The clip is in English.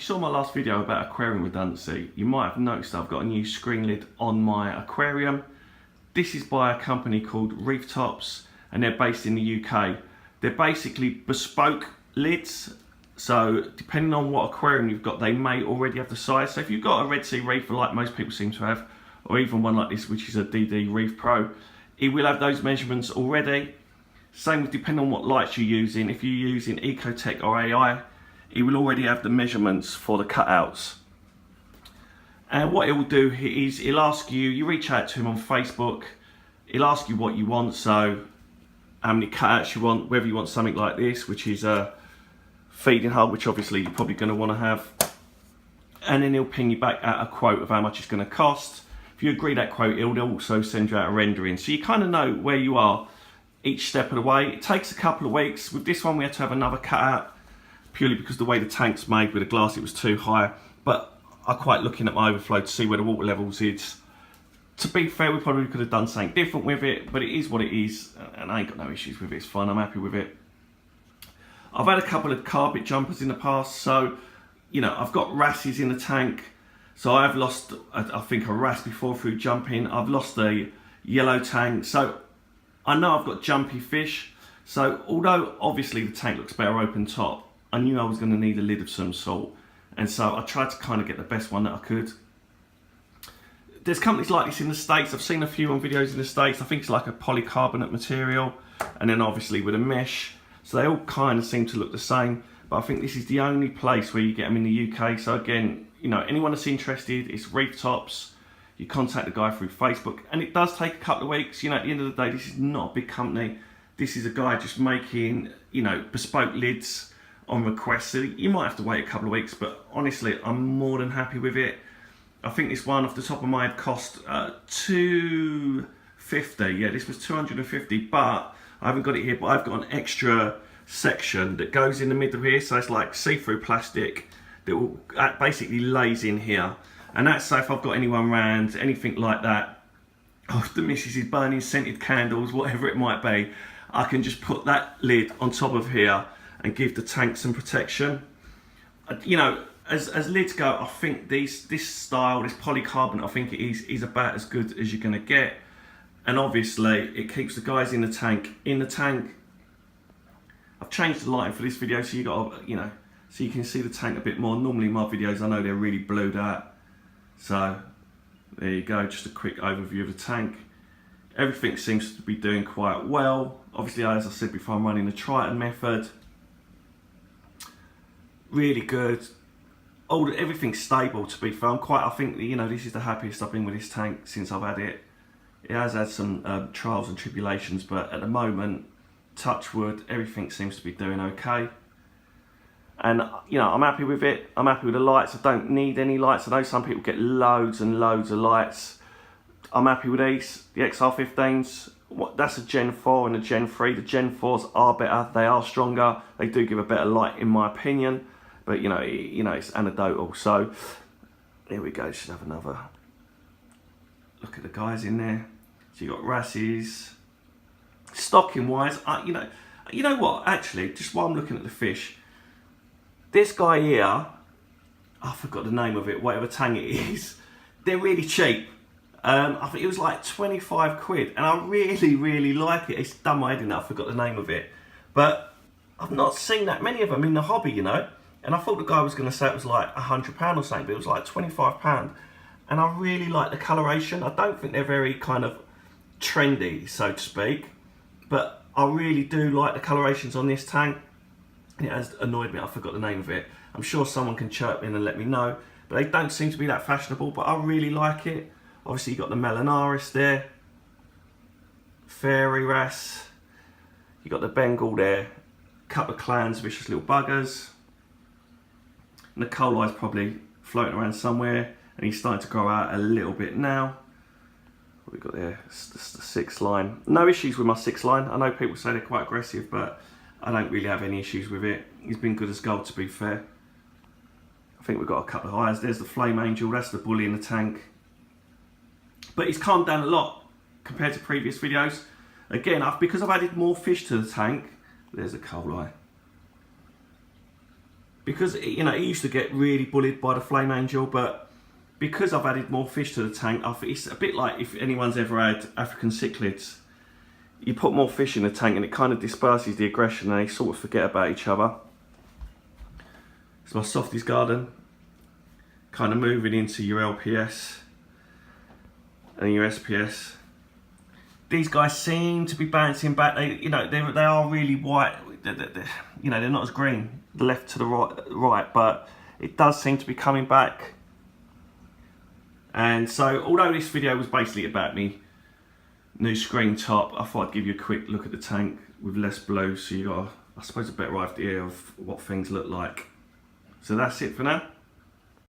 saw my last video about aquarium redundancy, you might have noticed I've got a new screen lid on my aquarium. This is by a company called ReefTopbespoke, and they're based in the UK. They're basically bespoke lids, so depending on what aquarium you've got, they may already have the size. So if you've got a Red Sea reefer like most people seem to have, or even one like this, which is a D-D ReefPro, it will have those measurements already. Same with depending on what lights you're using. If you're using Ecotech or AI, it will already have the measurements for the cutouts. And what it will do is it'll ask you, you reach out to him on Facebook, it'll ask you what you want, so how many cutouts you want, whether you want something like this, which is a feeding hole, which obviously you're probably going to want to have, and then he'll ping you back out a quote of how much it's going to cost. If you agree that quote, it'll also send you out a rendering, so you kind of know where you are each step of the way. It takes a couple of weeks. With this one we had to have another cutout, purely because the way the tank's made with the glass, it was too high, but I'm quite looking at my overflow to see where the water levels is. To be fair, we probably could have done something different with it, but it is what it is, and I ain't got no issues with it. It's fine, I'm happy with it. I've had a couple of carpet jumpers in the past, so you know, I've got wrasses in the tank, so I've lost I think a wrasse before through jumping. I've lost a yellow tank, so I know I've got jumpy fish. So although obviously the tank looks better open top, I knew I was going to need a lid of some sort, and so I tried to kind of get the best one that I could. There's companies like this in the States. I've seen a few on videos in the States. I think it's like a polycarbonate material, and then obviously with a mesh, so they all kind of seem to look the same, but I think this is the only place where you get them in the UK. So again, you know, anyone that's interested, it's ReefTopbespoke. You contact the guy through Facebook, and it does take a couple of weeks. You know, at the end of the day, this is not a big company. This is a guy just making, you know, bespoke lids on request, so you might have to wait a couple of weeks, but honestly I'm more than happy with it. I think this one off the top of my head cost $250. Yeah, this was $250, but I haven't got it here, but I've got an extra section that goes in the middle here, so it's like see-through plastic that will basically lays in here, and that's so if I've got anyone round, anything like that, oh, the missus is burning scented candles, whatever it might be, I can just put that lid on top of here and give the tank some protection. You know, as lids go, I think this style, this polycarbonate, I think it is about as good as you're going to get. And obviously it keeps the guys in the tank. I've changed the lighting for this video, so you got, you know, so you can see the tank a bit more. Normally my videos, I know they're really blued out, so there you go, just a quick overview of the tank. Everything seems to be doing quite well. Obviously, as I said before, I'm running the Triton method. Really good. Everything's stable, to be fair. I think, you know, this is the happiest I've been with this tank since I've had it. It has had some trials and tribulations, but at the moment, touch wood, everything seems to be doing okay. And you know, I'm happy with it. I'm happy with the lights. I don't need any lights. I know some people get loads and loads of lights. I'm happy with these. The XR15s, that's a Gen 4 and a Gen 3. The Gen 4s are better. They are stronger. They do give a better light, in my opinion. But you know, it's anecdotal. So here we go. Should have another look at the guys in there. So you got wrasses. Stocking wise, you know what? Actually, just while I'm looking at the fish, this guy here, I forgot the name of it. Whatever tang it is, they're really cheap. I think it was like 25 quid, and I really like it. It's done my head in that I forgot the name of it, but I've not seen that many of them in the hobby, you know. And I thought the guy was going to say it was like £100 or something, but it was like £25. And I really like the coloration. I don't think they're very kind of trendy, so to speak, but I really do like the colorations on this tank. It has annoyed me, I forgot the name of it. I'm sure someone can chirp in and let me know, but they don't seem to be that fashionable, but I really like it. Obviously you got the Melanaris there, Fairy Wrasse, you got the Bengal there, couple of clans, vicious little buggers. Nicola's probably floating around somewhere, and he's starting to grow out a little bit now. What we've got there, it's the 6 line. No issues with my 6 line. I know people say they're quite aggressive, but I don't really have any issues with it. He's been good as gold, to be fair. I think we've got a couple of eyes. There's the Flame Angel, that's the bully in the tank. But he's calmed down a lot compared to previous videos. Again, because I've added more fish to the tank, there's a coal eye. because you know, it used to get really bullied by the flame angel, but because I've added more fish to the tank, I think it's a bit like if anyone's ever had African cichlids. You put more fish in the tank and it kind of disperses the aggression and they sort of forget about each other. It's my softies garden, kind of moving into your LPS and your SPS. These guys seem to be bouncing back. They are really white. You know, they're not as green, the left to the right, but it does seem to be coming back. And so, although this video was basically about me new screen top, I thought I'd give you a quick look at the tank with less blue, so you got, I suppose, a better idea of what things look like. So that's it for now.